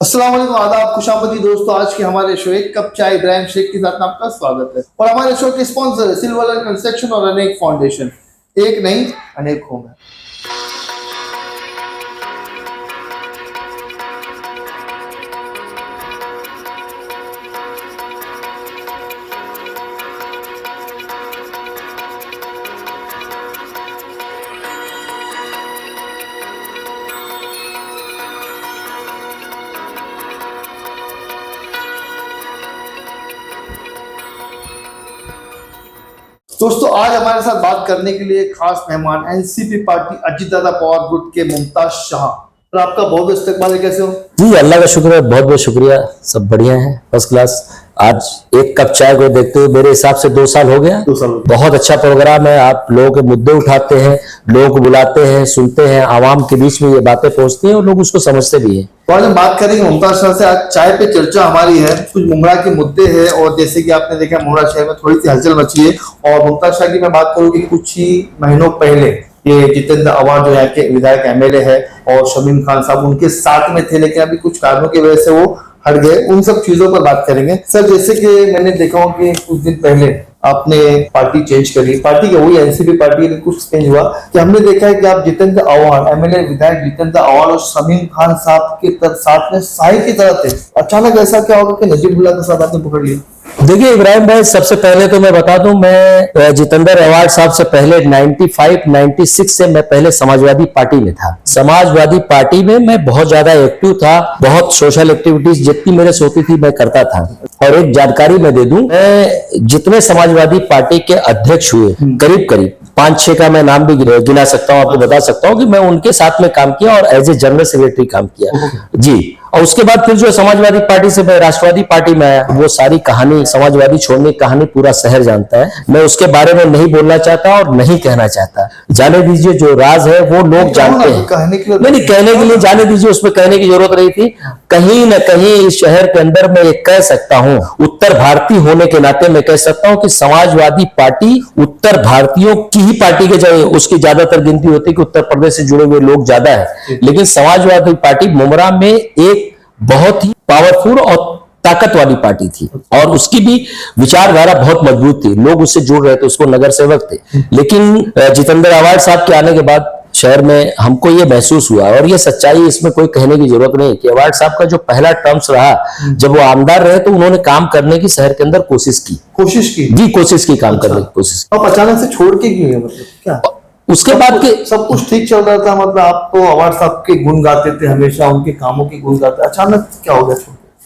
अस्सलाम वालेकुम, आदाब, खुशामदी दोस्तों। आज के हमारे शो एक कप चाय इब्राहिम शेख के साथ आपका स्वागत है। और हमारे शो के स्पॉन्सर है सिल्वर कंस्ट्रक्शन और अनेक फाउंडेशन। एक नहीं अनेक होम है। दोस्तों, आज हमारे साथ बात करने के लिए खास मेहमान एनसीपी पार्टी अजीतदादा पवार गुट के मुमताज शाह। तो आपका बहुत बहुत इस्तकबाल है, कैसे हो? जी अल्लाह का शुक्र है, बहुत बहुत शुक्रिया, सब बढ़िया है, फर्स्ट क्लास। आज एक कप चाय को देखते हुए मेरे हिसाब से 2 साल हो गया। 2 साल बहुत अच्छा प्रोग्राम है। आप लोगों के मुद्दे उठाते हैं, लोगों को बुलाते हैं, सुनते हैं, आवाम के बीच में ये बातें पहुंचती हैं और लोग उसको समझते भी हैं। तो आज हम बात करेंगे मुमताज शाह से। आज चाय पे चर्चा हमारी है, कुछ मुमरा के मुद्दे हैं और जैसे कि आपने देखा मुमरा शहर में थोड़ी सी हलचल मची है। और मुमताज शाह की मैं बात करूंगी, कुछ ही महीनों पहले ये जितेंद्र अवान जो यहाँ के विधायक एमएलए है और शमीम खान साहब उनके साथ में थे, लेकिन अभी कुछ कारणों की वजह से वो हट गए। उन सब चीजों पर बात करेंगे। सर, जैसे कि मैंने देखा हूँ कि कुछ दिन पहले आपने पार्टी चेंज करी, पार्टी के वही एनसीपी पार्टी में कुछ चेंज हुआ कि हमने देखा है कि आप जितेंद्र अवान, एमएलए विधायक जितेंद्र अवान और शमीम खान साहब के साथ में साई की तरह थे। अचानक ऐसा क्या होगा कि नजीबुल्लाह के साथ आपने पकड़ लिया? देखिए इब्राहिम भाई, सबसे पहले तो मैं बता दूं, मैं जितेंद्र अवान साहब से पहले 95-96 से मैं पहले समाजवादी पार्टी में था। समाजवादी पार्टी में मैं बहुत ज्यादा एक्टिव था, बहुत सोशल एक्टिविटीज जितनी मेरे से होती थी मैं करता था। और एक जानकारी मैं दे दूं, मैं जितने समाजवादी पार्टी के अध्यक्ष हुए करीब करीब 5-6 का मैं नाम भी गिना सकता हूं, आपको बता सकता हूं कि मैं उनके साथ में काम किया और एज ए जनरल सेक्रेटरी काम किया जी। और उसके बाद फिर जो समाजवादी पार्टी से मैं राष्ट्रवादी पार्टी में आया, वो सारी कहानी, समाजवादी छोड़ने की कहानी पूरा शहर जानता है। मैं उसके बारे में नहीं बोलना चाहता और नहीं कहना चाहता। जाने दीजिए, जो राज है वो लोग जानते हैं। कहने के लिए नहीं, कहने के लिए जाने दीजिए, उसमें कहने की जरूरत नहीं थी। कहीं न कहीं इस शहर के अंदर मैं एक कह सकता हूं, उत्तर भारतीय होने के नाते मैं कह सकता हूं कि समाजवादी पार्टी उत्तर भारतीयों की ही पार्टी के जाए, उसकी ज्यादातर गिनती होती है कि उत्तर प्रदेश से जुड़े हुए लोग ज्यादा है, लेकिन समाजवादी पार्टी मुमरा में एक बहुत ही पावरफुल और ताकत वाली पार्टी थी और उसकी भी विचारधारा बहुत मजबूत थी। लोग उससे जुड़ रहे थे, उसको नगर सेवक थे। लेकिन जितेंद्र अवान साहब के आने के बाद शहर में हमको ये महसूस हुआ, और ये सच्चाई, इसमें कोई कहने की जरूरत नहीं कि अवान साहब का जो पहला टर्म्स रहा, जब वो आमदार रहे तो उन्होंने काम करने की शहर के अंदर कोशिश की कोशिश की काम करने की कोशिश। अब अचानक से छोड़ के क्यों? मतलब क्या उसके बाद के सब कुछ ठीक चल रहा था? मतलब आप तो अवान साहब के गुण गाते थे, हमेशा उनके कामों के गुण गाते, अचानक क्या हो गया?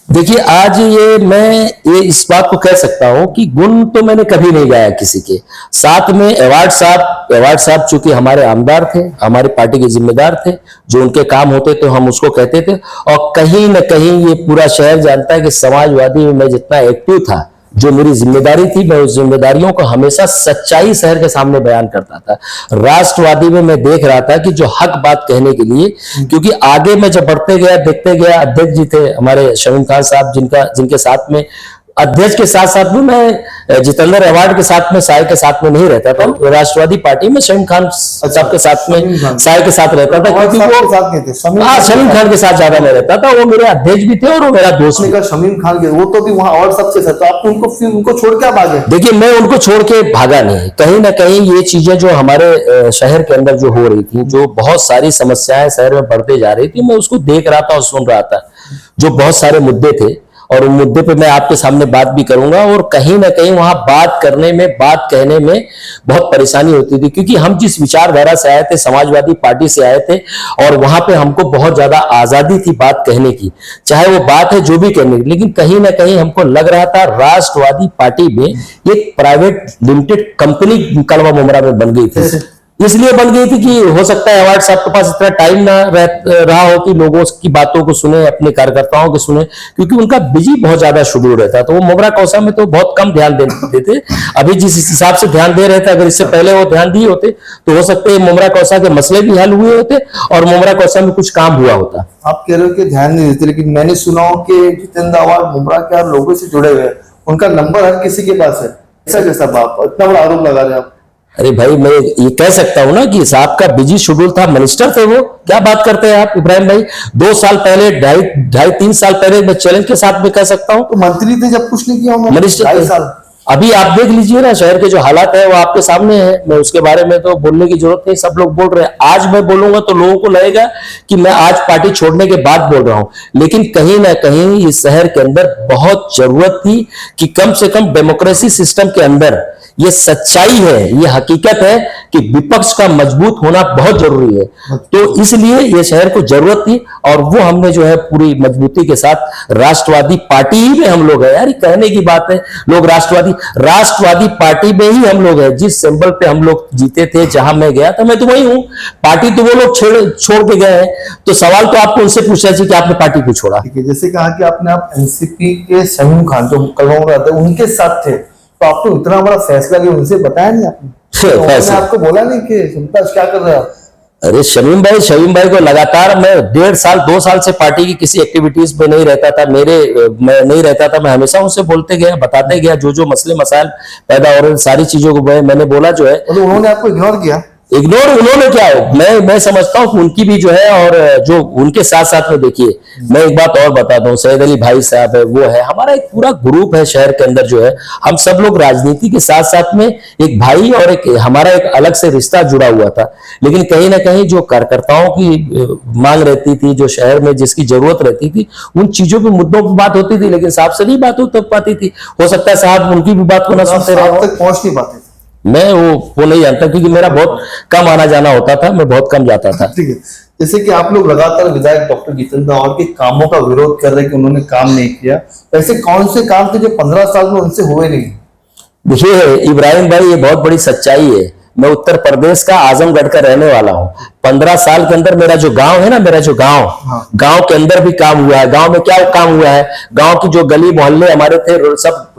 देखिए, आज मैं इस बात को कह सकता हूं कि गुण तो मैंने कभी नहीं गाया किसी के साथ में। अवान साहब चूंकि हमारे आमदार थे, हमारी पार्टी के जिम्मेदार थे, जो उनके काम होते तो हम उसको कहते थे। और कहीं न कहीं ये पूरा शहर जानता है कि समाजवादी में मैं जितना एक्टिव था, जो मेरी जिम्मेदारी थी, मैं उस जिम्मेदारियों को हमेशा सच्चाई शहर के सामने बयान करता था। राष्ट्रवादी में मैं देख रहा था कि जो हक बात कहने के लिए, क्योंकि आगे मैं जब बढ़ते गया, देखते गया, अध्यक्ष जी थे हमारे शमीम खान साहब, जिनके साथ में अध्यक्ष के साथ साथ में मैं जितेंद्र अवान के साथ में, साय के साथ में नहीं रहता था। राष्ट्रवादी पार्टी में शमीम खान साहब के साथ में, साय के साथ रहता था, क्योंकि वो शमीम खान के साथ ज्यादा नहीं रहता था। वो मेरे अध्यक्ष भी थे और वो मेरा दोस्त भी। शमीम खान के वो तो भी वहां और सबसे था, तो आप उनको छोड़ के भागे? देखिए, मैं उनको छोड़ के भागा नहीं। कहीं ना कहीं ये चीजें जो हमारे शहर के अंदर जो हो रही थी, जो बहुत सारी समस्याएं शहर में बढ़ते जा रही थी, मैं उसको देख रहा था और सुन रहा था। जो बहुत सारे मुद्दे थे और उन मुद्दे पे मैं आपके सामने बात भी करूंगा। और कहीं ना कहीं वहां बात करने में, बात कहने में बहुत परेशानी होती थी, क्योंकि हम जिस विचारधारा से आए थे, समाजवादी पार्टी से आए थे, और वहां पे हमको बहुत ज्यादा आजादी थी बात कहने की, चाहे वो बात है जो भी कहने की। लेकिन कहीं ना कहीं हमको लग रहा था राष्ट्रवादी पार्टी में एक प्राइवेट लिमिटेड कंपनी कलवा मुमरा में बन गई थी। इसलिए बन गई थी कि हो सकता है अवान साहब के पास इतना टाइम ना रहा हो कि लोगों की बातों को सुने, अपने कार्यकर्ताओं को सुने, क्योंकि उनका बिजी बहुत ज्यादा शेड्यूल रहता। तो वो मुमरा कौसा में तो बहुत कम ध्यान देते। अभी जिस हिसाब से ध्यान दे रहे थे, अगर इससे पहले वो ध्यान दिए होते तो हो सकता है मुमरा कौसा के मसले भी हल हुए होते और मुमरा कौसा में कुछ काम हुआ होता। आप कह रहे हो कि ध्यान नहीं देते, लेकिन मैंने सुना हो कि जितेंद्र अवान मुमरा के लोगों से जुड़े हुए, उनका नंबर हर किसी के पास है। ऐसा कैसा बाप, इतना बड़ा आरोप लगा रहे हैं आप? अरे भाई, मैं ये कह सकता हूं ना कि साहब का बिजी शेड्यूल था, मिनिस्टर थे वो। क्या बात करते हैं आप इब्राहिम भाई? 2 साल पहले, ढाई 3 साल पहले मैं चैलेंज के साथ में कह सकता हूं, तो मंत्री थे जब कुछ नहीं किया उन्होंने, मिनिस्टर 2.5 साल। अभी आप देख लीजिए ना, शहर के जो हालात है वो आपके सामने है। मैं उसके बारे में तो बोलने की जरूरत नहीं, सब लोग बोल रहे हैं। आज मैं बोलूंगा तो लोगों को लगेगा कि मैं आज पार्टी छोड़ने के बाद बोल रहा हूं, लेकिन कहीं ना कहीं इस शहर के अंदर बहुत जरूरत थी कि कम से कम डेमोक्रेसी सिस्टम के अंदर ये सच्चाई है, ये हकीकत है कि विपक्ष का मजबूत होना बहुत जरूरी है। तो इसलिए ये शहर को जरूरत थी, और वो हमने जो है पूरी मजबूती के साथ, राष्ट्रवादी पार्टी ही में हम लोग है यार, कहने की बात है, लोग राष्ट्रवादी पार्टी में ही हम लोग है। जिस सिंबल पे हम लोग जीते थे, जहां मैं गया था, मैं तो वही हूं। पार्टी तो वो लोग छोड़ के गए हैं, तो सवाल तो आपको उनसे पूछना चाहिए कि आपने पार्टी क्यों छोड़ा। ठीक है, जैसे कहा कि आपने आप एनसीपी के शहीन खान जो कलवाऊं रहते उनके साथ थे, तो आपको इतना बड़ा फैसला लिया, उनसे बताया नहीं आपने? तो उन्होंने आपको बोला नहीं कि सुमताज क्या कर रहे हैं आप? अरे शमीम भाई को लगातार मैं 1.5 साल 2 साल से पार्टी की किसी एक्टिविटीज पे नहीं रहता था, मैं नहीं रहता था। मैं हमेशा उनसे बोलते गया, बताते गया, जो मसले मसाइल पैदा हो रहे, सारी चीजों को मैंने बोला जो है। तो उन्होंने आपको इग्नोर किया? इग्नोर उन्होंने क्या है, मैं समझता हूं कि उनकी भी जो है, और जो उनके साथ साथ में देखिए, मैं एक बात और बताता हूं, सैयद अली भाई साहब है, वो है, हमारा एक पूरा ग्रुप है शहर के अंदर जो है। हम सब लोग राजनीति के साथ साथ में एक भाई और एक हमारा एक अलग से रिश्ता जुड़ा हुआ था। लेकिन कहीं ना कहीं जो कार्यकर्ताओं की मांग रहती थी, जो शहर में जिसकी जरूरत रहती थी, उन चीजों पे मुद्दों पर बात होती थी, लेकिन साहब से नहीं बात हो पाती थी। हो सकता है साहब उनकी भी बात को ना सुनते रहे, तक पहुंच नहीं पाते। मैं वो नहीं जानता, क्योंकि मेरा बहुत कम आना जाना होता था, मैं बहुत कम जाता था। ठीक है, जैसे कि आप लोग लगातार विधायक डॉक्टर जितेंद्र और के कामों का विरोध कर रहे हैं कि उन्होंने काम नहीं किया, ऐसे कौन से काम थे जो 15 साल में उनसे हुए नहीं? देखिए इब्राहिम भाई, ये बहुत बड़ी सच्चाई है। मैं उत्तर प्रदेश का आजमगढ़ का रहने वाला हूं। 15 साल के अंदर मेरा जो गांव है ना, गांव के अंदर भी काम हुआ है। गांव में क्या काम हुआ है, गांव की जो गली मोहल्ले हमारे थे, सब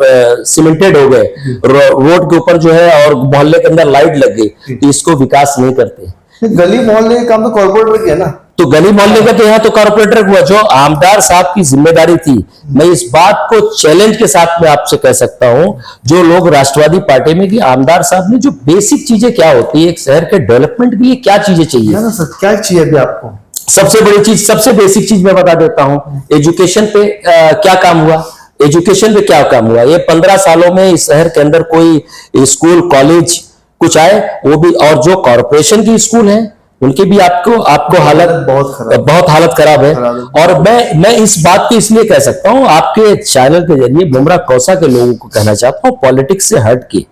सीमेंटेड हो गए, रोड के ऊपर जो है, और मोहल्ले के अंदर लाइट लग गई। तो इसको विकास नहीं करते। गली मोहल्ले का काम तो कॉर्पोरेटर किया ना। तो गली मोहल्ले का तो यहाँ तो कॉर्पोरेटर हुआ, जो आमदार साहब की जिम्मेदारी थी। मैं इस बात को चैलेंज के साथ में आपसे कह सकता हूं, जो लोग राष्ट्रवादी पार्टी में, कि आमदार साहब ने जो बेसिक चीजें क्या होती है, एक शहर के डेवलपमेंट के लिए क्या चीजें चाहिए ना सर, क्या चाहिए अभी आपको? सबसे बड़ी चीज, सबसे बेसिक चीज मैं बता देता हूं। एजुकेशन पे क्या काम हुआ, एजुकेशन पे क्या काम हुआ? ये 15 सालों में इस शहर के अंदर कोई स्कूल कॉलेज कुछ आए, वो भी, और जो कॉर्पोरेशन की स्कूल है उनकी भी आपको हालत बहुत हालत खराब है। और मैं इस बात को इसलिए कह सकता हूं, आपके चैनल के जरिए बुमरा कौसा के लोगों को कहना चाहता हूं, पॉलिटिक्स से हट के,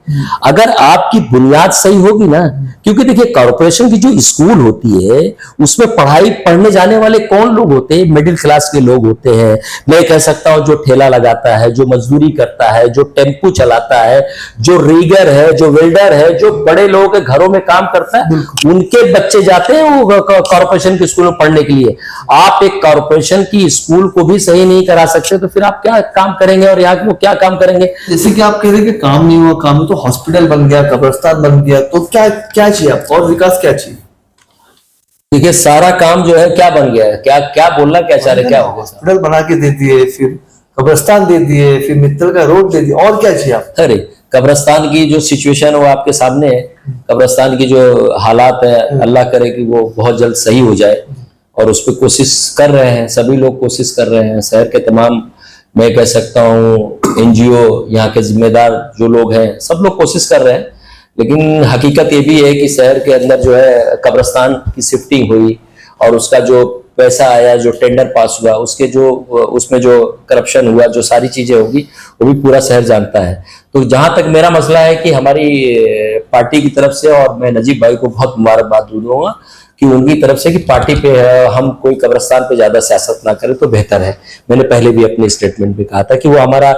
अगर आपकी बुनियाद सही होगी ना, क्योंकि देखिए कॉर्पोरेशन की जो स्कूल होती है, उसमें पढ़ने जाने वाले कौन लोग होते हैं? मिडिल क्लास के लोग होते हैं। मैं कह सकता हूं, जो ठेला लगाता है, जो मजदूरी करता है, जो टेम्पू चलाता है, जो रीगर है, जो वेल्डर है, जो बड़े लोगों के घरों में काम करता है, उनके बच्चे जाते हैं वो कॉर्पोरेशन के स्कूल में पढ़ने के लिए। आप एक कॉर्पोरेशन की स्कूल को भी सही नहीं करा सकते, तो फिर आप क्या काम करेंगे, और यहाँ वो क्या काम करेंगे? जैसे कि आप कह रहे हैं कि काम नहीं हुआ, काम तो हॉस्पिटल बन गया, कब्रिस्तान बन गया, तो क्या क्या चाहिए आपको, और विकास क्या चाहिए? देखिए सारा काम जो है क्या बन गया है, क्या बोलना क्या चाह रहे, क्या हो गया? हॉस्पिटल बना के दे दिए, फिर कब्रिस्तान दे दिए, फिर मित्तल का रोड दे दिया, और क्या चाहिए आप? अरे कब्रिस्तान की जो सिचुएशन है वो आपके सामने है। कब्रिस्तान की जो हालात है, अल्लाह करे कि वो बहुत जल्द सही हो जाए, और उस पर कोशिश कर रहे हैं, सभी लोग कोशिश कर रहे हैं। शहर के तमाम, मैं कह सकता हूँ, एनजीओ, यहाँ के जिम्मेदार जो लोग हैं, सब लोग कोशिश कर रहे हैं। लेकिन हकीकत ये भी है कि शहर के अंदर जो है कब्रिस्तान की शिफ्टिंग हुई, और उसका जो पैसा आया, जो टेंडर पास हुआ, उसमें जो करप्शन हुआ, जो सारी चीजें होगी, वो भी पूरा शहर जानता है। तो जहां तक मेरा मसला है कि हमारी पार्टी की तरफ से, और मैं नजीब भाई को बहुत मुबारकबाद दूंगा कि उनकी तरफ से, कि पार्टी पे हम कोई कब्रिस्तान पे ज्यादा सियासत ना करें तो बेहतर है। मैंने पहले भी अपने स्टेटमेंट में कहा था कि वो हमारा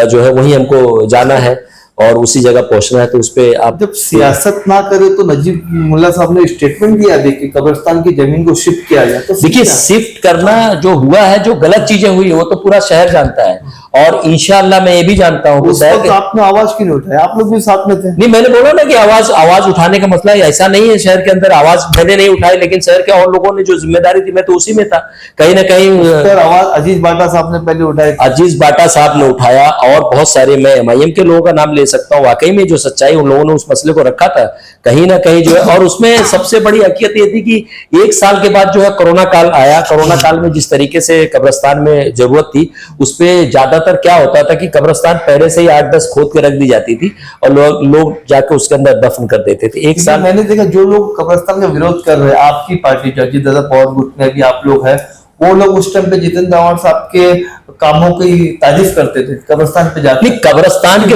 जो है वही हमको जाना है और उसी जगह पहुंचना है। तो उस पर आप जब सियासत ना करे तो नजीब मुल्ला साहब ने स्टेटमेंट दिया, देखिए कब्रिस्तान की जमीन को शिफ्ट किया गया, तो देखिए शिफ्ट करना जो हुआ है, जो गलत चीजें हुई वो तो पूरा शहर जानता है, और इंशाअल्लाह मैं ये भी जानता हूँ उस वक्त आपने आवाज क्यों नहीं उठाया? आप लोग भी साथ में थे। नहीं, मैंने बोला ना कि आवाज उठाने का मसला ऐसा नहीं है। शहर के अंदर आवाज मैंने नहीं उठाई, लेकिन शहर के और लोगों ने जो जिम्मेदारी थी, मैं तो उसी में था। कहीं ना कहीं आवाज अजीज बाटा साहब ने पहले उठाई, अजीज बाटा साहब ने उठाया, और बहुत सारे, मैं एमआईएम के लोगों का नाम ले दे सकता हूँ, वाकई में जो सच्चाई उन लोगों ने उस मसले को रखा था कहीं ना कहीं जो है, और उसमें सबसे बड़ी हकीकत ये थी कि 1 साल के बाद जो है कोरोना काल आया। कोरोना काल में जिस तरीके से कब्रिस्तान में जरूरत थी, उस पे ज्यादातर क्या होता था कि कब्रिस्तान पहले से ही 8-10 खोद के रख दी जाती थी और लोग जाके उसके अंदर दफन कर देते थे। 1 साल मैंने देखा जो लोग कब्रिस्तान का विरोध कर रहे हैं, आपकी पार्टी अजीत दादा पवार गुट में भी आप लोग हैं, वो लोग उस टाइम पे जितेंद्र आव्हाड साहब के कामों की तारीफ करते थे कब्रिस्तान पे जाकर। नहीं, कब्रिस्तान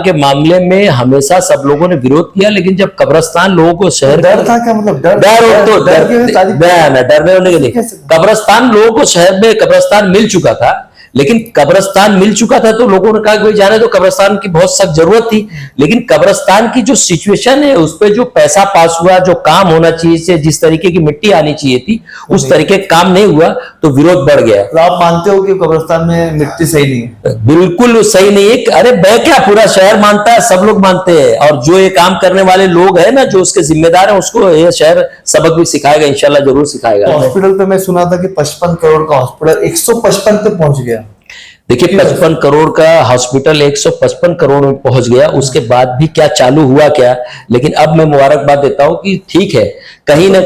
के मामले में हमेशा सब लोगों ने विरोध किया, लेकिन जब कब्रिस्तान लोगों को शहर डर था क्या, मतलब डरने होने के लिए कब्रिस्तान लोगों को शहर में कब्रिस्तान मिल चुका था, लेकिन कब्रिस्तान मिल चुका था तो लोगों ने कहा कि भाई जाने तो कब्रिस्तान की बहुत सख्त जरूरत थी, लेकिन कब्रिस्तान की जो सिचुएशन है उस पर जो पैसा पास हुआ, जो काम होना चाहिए से जिस तरीके की मिट्टी आनी चाहिए थी उस तरीके का काम नहीं हुआ तो विरोध बढ़ गया। तो आप मानते हो कि कब्रिस्तान में मिट्टी सही नहीं है? बिल्कुल सही नहीं है। अरे मैं क्या, पूरा शहर मानता है, सब लोग मानते हैं, और जो ये काम करने वाले लोग हैं ना, जो उसके जिम्मेदार हैं, उसको ये शहर सबक भी सिखाएगा, इंशाल्लाह जरूर सिखाएगा। हॉस्पिटल पे मैं सुना था कि 55 करोड़ का हॉस्पिटल 155 पे पहुंच गया। देखिए 55 करोड़ का हॉस्पिटल 155 करोड़ में पहुंच गया, उसके बाद भी क्या चालू हुआ क्या। लेकिन अब मैं मुबारकबाद देता हूं कि ठीक है, कहीं ना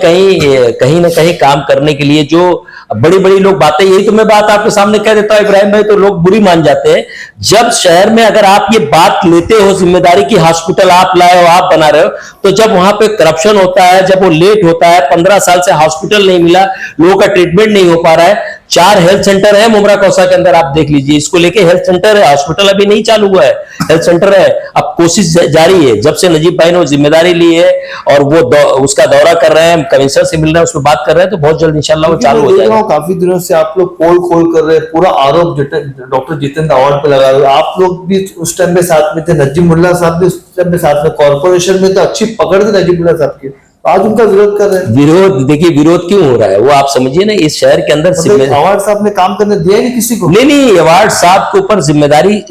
कहीं काम करने के लिए जो बड़ी बड़ी लोग बातें, यही तो मैं बात आपके सामने कह देता हूं इब्राहिम भाई, तो लोग बुरी मान जाते हैं। जब शहर में अगर आप ये बात लेते हो जिम्मेदारी की, हॉस्पिटल आप लाए हो, आप बना रहे हो, तो जब वहां पे करप्शन होता है, जब वो लेट होता है, 15 साल से हॉस्पिटल नहीं मिला, लोगों का ट्रीटमेंट नहीं हो पा रहा है। 4 हेल्थ सेंटर है मुमरा कौसा के अंदर, आप देख लीजिए, इसको लेके हेल्थ सेंटर है, हॉस्पिटल अभी नहीं चालू हुआ है, हेल्थ सेंटर है। अब कोशिश जारी है, जब से नजीब भाई ने जिम्मेदारी ली है और वो उसका दौरा कर रहे हैं, कमिश्नर से मिल रहे हैं, उसमें बात कर रहे हैं, तो बहुत जल्द इंशाल्लाह वो चालू हो जाएगा। काफी दिनों से आप लोग पोल खोल कर रहे हैं, पूरा आरोप डॉक्टर जितेंद्र आव्हाड पे लगा रहे हो। आप लोग भी उस टाइम में साथ में थे, नजीमुल्लाह साहब भी उस टाइम में साथ में, कॉर्पोरेशन में तो अच्छी पकड़ थी नजीमुल्लाह साहब की, आज उनका विरोध कर रहे हैं। विरोध देखिए, विरोध क्यों हो रहा है वो आप समझिए ना, इस शहर के अंदर आव्हाड साहब ने काम करने दिया नहीं किसी को। नहीं, आव्हाड साहब के ऊपर जिम्मेदारी,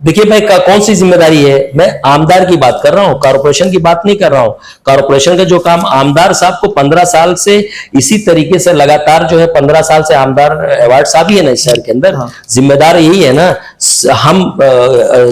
देखिए मैं कौन सी जिम्मेदारी है, मैं आमदार की बात कर रहा हूं, कॉर्पोरेशन की बात नहीं कर रहा हूं। कॉर्पोरेशन का जो काम, आमदार साहब को 15 साल से इसी तरीके से लगातार जो है 15 साल से आमदार आव्हाड साहब ही है ना इस शहर के अंदर। हाँ। जिम्मेदार यही है ना, हम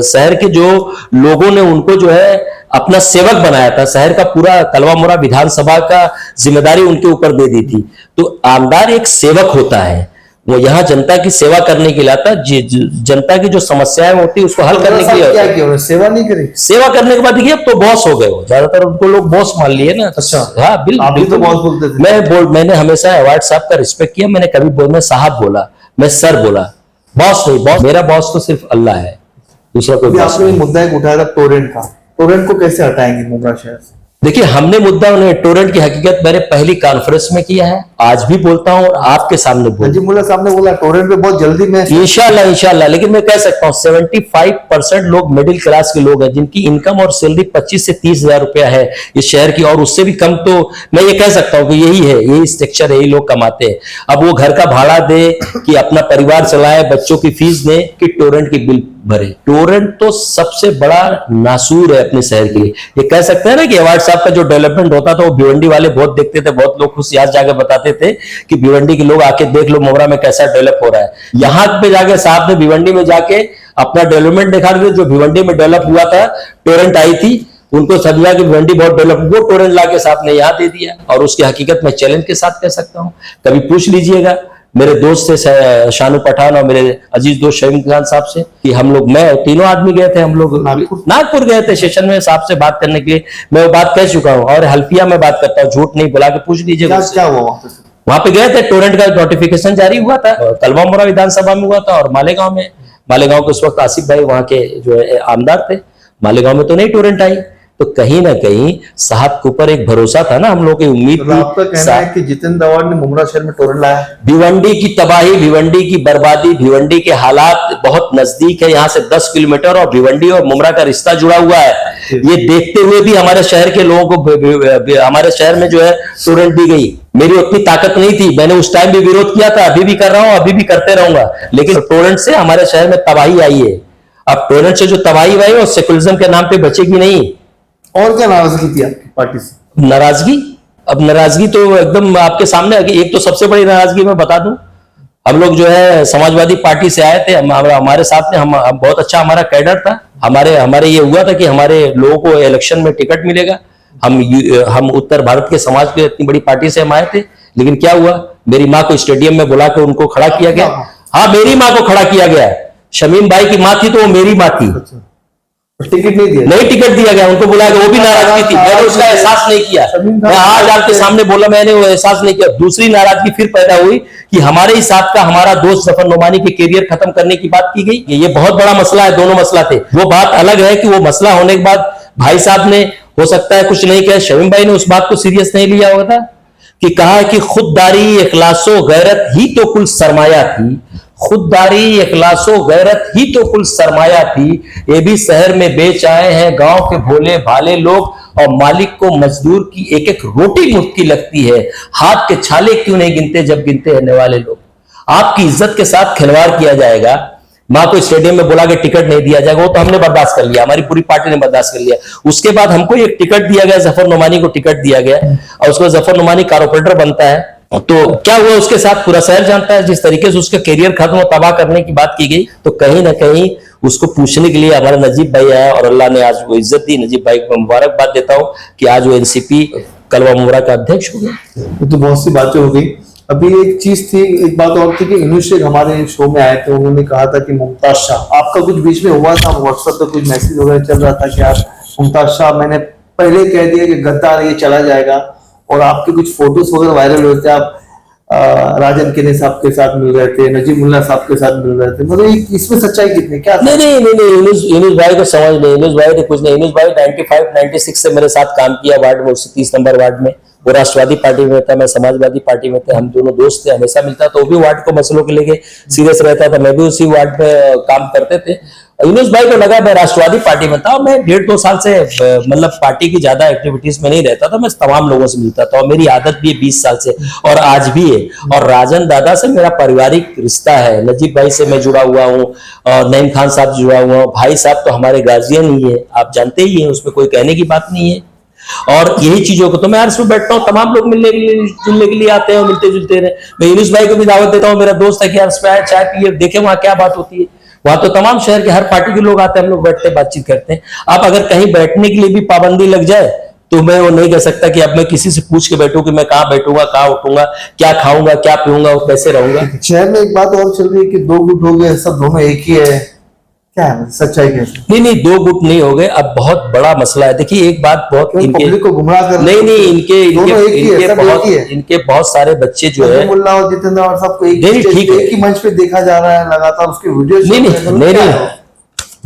शहर के जो लोगों ने उनको जो है अपना सेवक बनाया था, शहर का पूरा कलवा मोरा विधानसभा का जिम्मेदारी उनके ऊपर दे दी थी। तो आमदार एक सेवक होता है, वो यहाँ जनता की सेवा करने के लिए आता है, जनता की जो समस्याएं होती है उसको हल करने के लिए। क्या किया, सेवा नहीं करी? सेवा करने के बाद देखिए अब तो बॉस हो गए, ज्यादातर उनको लोग बॉस मान लिए ना। अच्छा, हाँ बिल्कुल, तो बॉस बोलते थे। मैंने हमेशा आव्हाड साहब का रिस्पेक्ट किया, मैंने कभी मैं साहब बोला, मैं सर बोला, बॉस नहीं। बॉस, मेरा बॉस तो सिर्फ अल्लाह है, दूसरा कोई। आपने मुद्दा एक उठाया था टोरेंट का, टोरेंट को कैसे हटाएंगे मुमरा शहर से? देखिए हमने मुद्दा उन्हें टोरेंट की हकीकत मैंने पहली कॉन्फ्रेंस में किया है, आज भी बोलता हूं और आपके सामने नजीमुल्लाह साहब ने बोला टोरेंट पे बहुत जल्दी में इंशाल्लाह। लेकिन मैं कह सकता हूं 75% लोग मिडिल क्लास के लोग हैं, जिनकी इनकम और सैलरी 25 से 30 हजार रुपया है इस शहर की, और उससे भी कम, तो मैं ये कह सकता हूं कि यही है, यही स्ट्रक्चर है, यही लोग कमाते हैं। अब वो घर का भाड़ा दे कि अपना परिवार चलाए, बच्चों की फीस दे कि टोरेंट की बिल भरे। टोरेंट तो सबसे बड़ा नासूर है अपने शहर के लिए। ये कह सकते हैं ना कि आव्हाड साहब का जो डेवलपमेंट होता था वो भिवंडी वाले बहुत देखते थे, बहुत लोग खुश याद जाके बताते थे कि भिवंडी के लोग आके देख लो मुमरा में कैसा डेवलप हो रहा है। यहाँ पे जाके साहब ने भिवंडी में जाके अपना डेवलपमेंट दिखा दिया, जो भिवंडी में डेवलप हुआ था, टोरेंट आई थी, उनको समझा कि भिवंडी बहुत डेवलप, वो टोरेंट लाके साहब ने यहाँ दे दिया। और उसकी हकीकत मैं चैलेंज के साथ कह सकता हूँ, कभी पूछ लीजिएगा मेरे दोस्त से शानू पठान और मेरे अजीज दोस्त शहीन खान साहब से कि हम लोग, मैं तीनों आदमी गए थे, हम लोग नागपुर गए थे सेशन में साहब से बात करने के लिए। मैं वो बात कह चुका हूँ और हल्फिया में बात करता हूँ, झूठ नहीं, बुला के पूछ लीजिएगा क्या हुआ वहां पे गए थे। टोरेंट का नोटिफिकेशन जारी हुआ था, कलवा मोरा विधानसभा में हुआ था और मालेगांव में। मालेगांव के उस वक्त आसिफ भाई वहां के जो है आमदार थे, मालेगांव में तो नहीं टोरेंट आई। तो कहीं ना कहीं साहब के ऊपर एक भरोसा था ना, हम लोगों की उम्मीद थी। आपका कहना है कि जितेंद्र आव्हाड ने मुमरा शहर में टोरेंट लाया? भिवंडी की तबाही, भिवंडी की बर्बादी, भिवंडी के हालात बहुत नजदीक है, यहाँ से 10 किलोमीटर, और भिवंडी और मुमरा का रिश्ता जुड़ा हुआ है। ये देखते हुए भी हमारे शहर के लोगों को, हमारे शहर में जो है टोरेंट दी गई। मेरी उतनी ताकत नहीं थी, मैंने उस टाइम भी विरोध किया था, अभी भी कर रहा हूं, अभी भी करते रहूंगा, लेकिन टोरेंट से हमारे शहर में तबाही आई है। अब टोरेंट से जो तबाही आई है वो सेकुलरिज्म के नाम पे बचेगी नहीं। और क्या नाराजगी थी आपकी पार्टी से? नाराजगी, अब नाराजगी तो एकदम आपके सामने, एक तो सबसे बड़ी नाराजगी मैं बता दूं, हम लोग जो है समाजवादी पार्टी से आए थे, हमारे साथ में हम बहुत अच्छा हमारा कैडर था। हमारे ये हुआ था कि हमारे लोगों को इलेक्शन में टिकट मिलेगा। हम उत्तर भारत के समाज के इतनी बड़ी पार्टी से हम आए थे, लेकिन क्या हुआ, मेरी माँ को स्टेडियम में बुला के उनको खड़ा किया गया। हाँ, मेरी माँ को खड़ा किया गया। शमीम भाई की माँ थी तो वो मेरी माँ थी। टिकट नहीं दिया, नहीं टिकट दिया गया, उनको बुला के, वो भी नाराजगी थी। मैंने उसका एहसास नहीं किया, मैं आज आपके सामने बोला, मैंने वो एहसास नहीं किया। दूसरी नाराजगी फिर पैदा हुई कि हमारे ही साथ का हमारा दोस्त जफर नोमानी के कैरियर खत्म करने की बात की गई। ये बहुत बड़ा मसला है, दोनों मसला थे। वो बात अलग है कि वो मसला होने के बाद भाई साहब ने हो सकता है कुछ नहीं किया, शमीम भाई ने उस बात को सीरियस नहीं लिया होगा था कि कहा कि खुददारी इखलासो गैरत ही तो कुल सरमाया थी, खुददारी इखलासो गैरत ही तो कुल सरमाया थी। ये भी शहर में बेच आए हैं गांव के भोले भाले लोग, और मालिक को मजदूर की एक एक रोटी मुफ्त की लगती है। हाथ के छाले क्यों नहीं गिनते जब गिनते रहने वाले लोग। आपकी इज्जत के साथ खिलवाड़ किया जाएगा, माँ को स्टेडियम में बुला के टिकट नहीं दिया जाएगा, वो तो हमने बर्दाश्त कर लिया, हमारी पूरी पार्टी ने बर्दाश्त कर लिया। उसके बाद हमको एक टिकट दिया गया, जफर नोमानी को टिकट दिया गया, और उसको जफर नोमानी कारपोरेटर बनता है। तो क्या हुआ, उसके साथ पूरा शहर जानता है, जिस तरीके से उसका करियर खत्म और तबाह करने की बात की गई। तो कहीं ना कहीं उसको पूछने के लिए हमारा नजीब भाई आया, और अल्लाह ने आज वो इज्जत दी। नजीब भाई को मुबारकबाद देता हूं कि आज वो एनसीपी कलवा मुमरा का अध्यक्ष हो गया। तो बहुत सी बातें हो गई। अभी एक चीज थी, एक बात और थी कि इनुश शेख हमारे शो में आए थे, उन्होंने कहा था कि मुमताज शाह, आपका कुछ बीच में हुआ था, व्हाट्सएप पे कुछ मैसेज वगैरह चल रहा था कि आप मुमताज शाह, मैंने पहले कह दिया कि गद्दार ये चला जाएगा, और आपके कुछ फोटोज वगैरह वायरल हुए थे, आप राजन किने साहब के साथ मिल रहे थे, नजीब मुल्ला साहब के साथ मिल रहे थे, मतलब इसमें सच्चाई कितनी क्या? नहीं, यूनुस भाई को समझ नहीं, यूनुस भाई ने कुछ नहीं। यूनुस भाई 95-96 से मेरे साथ काम किया वार्ड में, 30 नंबर वार्ड में। वो राष्ट्रवादी पार्टी में था, मैं समाजवादी पार्टी में थे, हम दोनों दोस्त थे, हमेशा मिलता। तो वो भी वार्ड को मसलों के लेके सीरियस रहता था, मैं भी उसी वार्ड में काम करते थे। यूनुस भाई को लगा मैं राष्ट्रवादी पार्टी में था, मैं 1.5-2 साल से मतलब पार्टी की ज्यादा एक्टिविटीज में नहीं रहता था, मैं तमाम लोगों से मिलता था, और मेरी आदत भी है 20 साल से, और आज भी है। और राजन दादा से मेरा पारिवारिक रिश्ता है, नजीब भाई से मैं जुड़ा हुआ हूँ, और नईम खान साहब से जुड़ा हुआ हूँ। भाई साहब तो हमारे गार्जियन ही है, आप जानते ही हैं, उसमें कोई कहने की बात नहीं है। और यही चीजों को तो मैं अर्ज में बैठता हूँ, तमाम लोग मिलने के लिए जुलने के लिए आते हैं, मिलते जुलते रहे। मैं यूनुस भाई को भी दावत देता हूँ, मेरा दोस्त है कि अर्ज पे आए, चाय पिए, देखे वहां क्या बात होती है। वहां तो तमाम शहर के हर पार्टी के लोग आते हैं, हम लोग बैठते हैं, बातचीत करते हैं। आप अगर कहीं बैठने के लिए भी पाबंदी लग जाए तो मैं वो नहीं कह सकता कि अब मैं किसी से पूछ के बैठूं कि मैं कहाँ बैठूंगा, कहाँ उठूंगा, क्या खाऊंगा, क्या पीऊंगा, और कैसे रहूंगा। शहर में एक बात और चल रही है कि 2 गुट हो गए, सब दोनों एक ही है, क्या है सच्चाई कैसे? नहीं, 2 गुट नहीं हो गए, अब बहुत बड़ा मसला है। देखिए एक बात, बहुत पब्लिक को गुमराह कर, नहीं, इनके बहुत सारे बच्चे जो है, मुल्ला और जितेंद्र और सबको एक ही मंच पे देखा जा रहा है लगातार, उसकी वीडियो नहीं,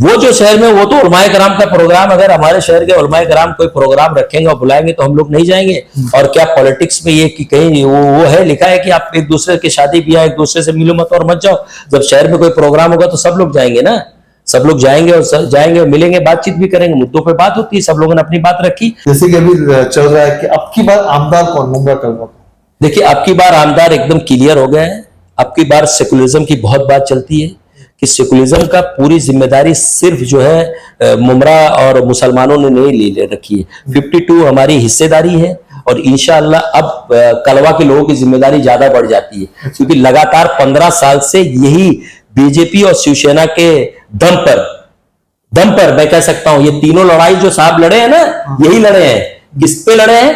वो जो शहर में, वो तो उलमाए कराम का प्रोग्राम, अगर हमारे शहर के उलमाए कराम कोई प्रोग्राम रखेंगे और बुलाएंगे तो हम लोग नहीं जाएंगे। और क्या पॉलिटिक्स में ये कि कहीं वो है लिखा है कि आप एक दूसरे की शादी ब्याह एक दूसरे से मिलो मत और मत जाओ। जब शहर में कोई प्रोग्राम होगा तो सब लोग जाएंगे ना, सब लोग जाएंगे और मिलेंगे, बातचीत भी करेंगे, मुद्दों पे बात होती है, सब लोगों ने अपनी बात रखी। जैसे कि अभी चल रहा है कि अब की बार आमदार कौन मुमरा कलवा? देखिए अब की बार आमदार एकदम क्लियर हो गया है। अब की बार सेकुलरिज्म की बहुत बात चलती है कि सेकुलरिज्म का पूरी जिम्मेदारी सिर्फ जो है मुमरा और मुसलमानों ने नहीं ले रखी है, 52 हमारी हिस्सेदारी है, और इंशाअल्लाह अब कलवा के लोगों की जिम्मेदारी ज्यादा बढ़ जाती है, क्योंकि लगातार 15 साल से यही बीजेपी और शिवसेना के दम पर मैं कह सकता हूं, ये तीनों लड़ाई जो साहब लड़े हैं ना, यही लड़े हैं। किस पे लड़े हैं?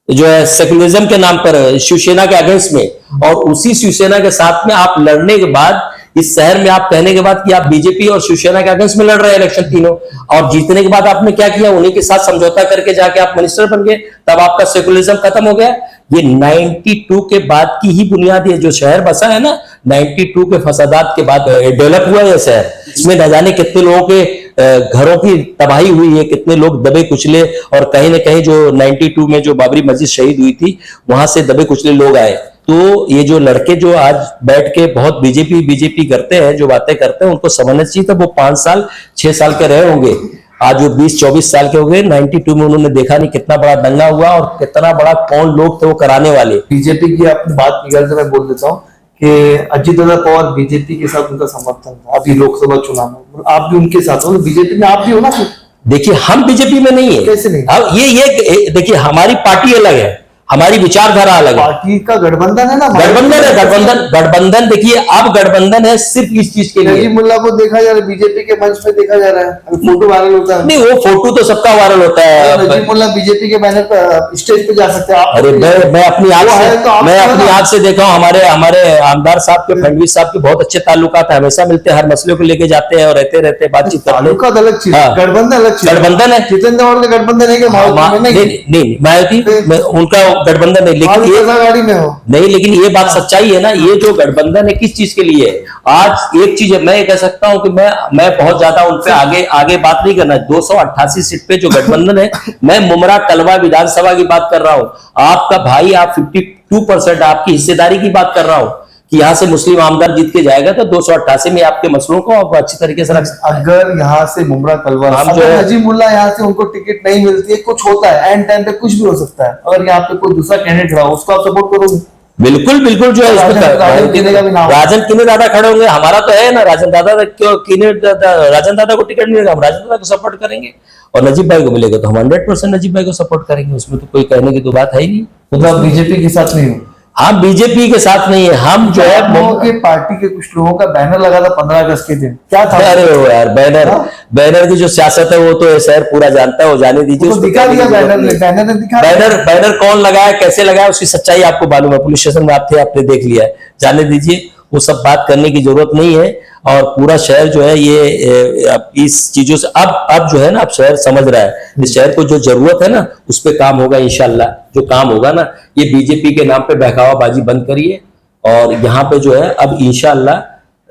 जो है सेकुलरिज्म के नाम पर शिवसेना के अगेंस्ट में, और उसी शिवसेना के साथ में आप लड़ने के बाद, इस शहर में आप कहने के बाद कि आप बीजेपी और शिवसेना के अगेंस्ट में लड़ रहे हैं इलेक्शन तीनों, और जीतने के बाद आपने क्या किया? उन्हीं के साथ समझौता करके जाके आप मिनिस्टर बन गए, तब आपका सेकुलरिज्म खत्म हो गया। ये 92 के बाद की ही बुनियाद है, जो शहर बसा है ना 92 के फसादात के बाद डेवलप हुआ है शहर। इसमें न जाने कितने लोगों के घरों की तबाही हुई है, कितने लोग दबे कुचले, और कहीं ना कहीं जो 92 में जो बाबरी मस्जिद शहीद हुई थी, वहां से दबे कुचले लोग आए। तो ये जो लड़के जो आज बैठ के बहुत बीजेपी करते हैं, जो बातें करते हैं, उनको समझना चाहिए था वो 5 साल 6 साल के रहे होंगे, आज वो 20-24 साल के हो गए। 92 में उन्होंने देखा नहीं कितना बड़ा दंगा हुआ और कितना बड़ा कौन लोग थे वो कराने वाले। बीजेपी की आपने बात निकाल, मैं बोल देता हूँ कि अजीत दादा पवार बीजेपी के साथ उनका समर्थन था अभी लोकसभा चुनाव में, आप भी उनके साथ हो, बीजेपी में आप भी हो ना? देखिए हम बीजेपी में नहीं है। कैसे नहीं? अब ये देखिए हमारी पार्टी अलग है, हमारी विचारधारा अलग है। पार्टी का गठबंधन है ना, गठबंधन देखिए, अब गठबंधन है सिर्फ इस चीज के लिए। नजीब मुल्ला को देखा जा रहा है, बीजेपी के मंच पे देखा जा रहा है, अभी फोटो वायरल होता है। नहीं, वो फोटो तो सबका वायरल होता है। नजीब मुल्ला बीजेपी के बैनर पर स्टेज पे जा सकते हैं। अरे मैं अपनी आंख से देखा हूँ, हमारे आमदार साहब के, फडणवीस साहब के बहुत अच्छे ताल्लुकात है, हमेशा मिलते हैं, हर मसले को लेके जाते हैं और रहते बातचीत करते हैं। ताल्लुकात अलग चीज, गठबंधन अलग चीज, गठबंधन है। जितेंद्र और का गठबंधन है कि नहीं, मायावती उनका गठबंधन नहीं, लेकिन ये गाड़ी में हो नहीं, लेकिन ये बात सच्चाई है ना, ये जो गठबंधन है किस चीज के लिए है? आज एक चीज है, मैं ये कह सकता हूं कि मैं बहुत ज्यादा उन पे आगे बात नहीं करना। 288 सीट पे जो गठबंधन है, मैं मुमरा कलवा विधानसभा की बात कर रहा हूं। आपका भाई, आप 52% आपकी हिस्सेदारी की बात कर रहा हूं कि यहाँ से मुस्लिम आमदार जीत के जाएगा तो 288 में आपके मसलों को आप अच्छी तरीके से रख। अगर यहाँ से मुमरा कलवा, अगर नजीब मुल्ला यहाँ से उनको टिकट नहीं मिलती है, कुछ होता है एंड टाइम पे, कुछ भी हो सकता है, और यहाँ पे कोई दूसरा कैंडिडेट रहा उसको आप सपोर्ट करोगे? बिल्कुल जो है राजन किने दादा खड़े होंगे, हमारा तो है ना राजन दादा, क्यों राजन दादा को टिकट मिलेगा, हम राजन दादा को सपोर्ट करेंगे, और नजीब भाई को मिलेगा तो हम 100% नजीब भाई को सपोर्ट करेंगे, उसमें तो कोई कहने की तो बात है ही नहीं। मतलब बीजेपी के साथ नहीं हो? हम बीजेपी के साथ नहीं है, हम जो है के पार्टी के कुछ लोगों का बैनर लगा था 15 अगस्त के दिन, क्या था? अरे वो यार बैनर की जो सियासत है वो तो शहर पूरा जानता है, वो जाने दीजिए। तो दिखा दिया बैनर कौन लगाया, कैसे लगाया, उसकी सच्चाई आपको मालूम है, पुलिस स्टेशन में आप थे, आपने देख लिया है, जाने दीजिए, वो सब बात करने की जरूरत नहीं है। और पूरा शहर जो है ये इस चीजों से अब जो है ना, अब शहर समझ रहा है, इस शहर को जो जरूरत है ना उस पे काम होगा इंशाल्लाह। जो काम होगा ना, ये बीजेपी के नाम पे बहकावाबाजी बंद करिए, और यहाँ पे जो है अब इंशाल्लाह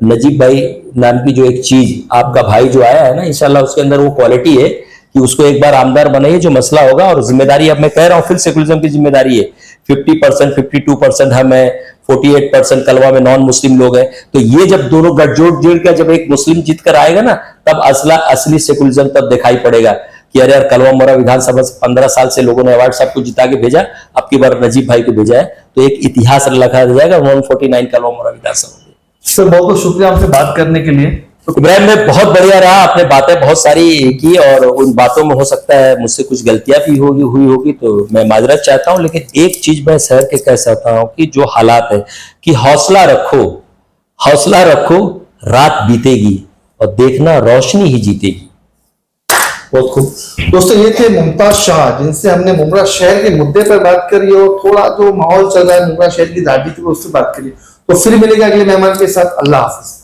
नजीब भाई नाम की जो एक चीज, आपका भाई जो आया है ना, इंशाल्लाह उसके अंदर वो क्वालिटी है कि उसको एक बार आमदार बनाइए, जो मसला होगा, और जिम्मेदारी अब मैं कह रहा हूँ फिर सेकुलरिज्म की जिम्मेदारी है। 50%, 52% हम है, 48% कलवा में नॉन मुस्लिम लोग हैं, तो ये जब दोनों गठजोड़ कर जब एक मुस्लिम जीत कर आएगा ना, तब असली सेकुलरिज्म तब दिखाई पड़ेगा कि अरे यार, कलवा मोरा विधानसभा से 15 साल से लोगों ने अवार्ड साहब को जिता के भेजा, अब की बार नजीब भाई को भेजा है, तो एक इतिहास लिखा जाएगा 149 कलवा मोरा विधानसभा। सर बहुत बहुत शुक्रिया हमसे बात करने के लिए। इब्राहिम में बहुत बढ़िया रहा, आपने बातें बहुत सारी की, और उन बातों में हो सकता है मुझसे कुछ गलतियां भी हुई होगी, तो मैं माजरत चाहता हूं, लेकिन एक चीज मैं शहर के कह सकता हूं कि जो हालात है कि हौसला रखो, रात बीतेगी और देखना रोशनी ही जीतेगी। बहुत खूब दोस्तों, ये थे मुमताज शाह, जिनसे हमने मुमरा शहर के मुद्दे पर बात करी, और थोड़ा जो माहौल चल रहा है मुमरा शहर की राजनीति पर उससे बात करी। तो फिर मिलेगा अगले मेहमान के साथ। अल्लाह हाफिज।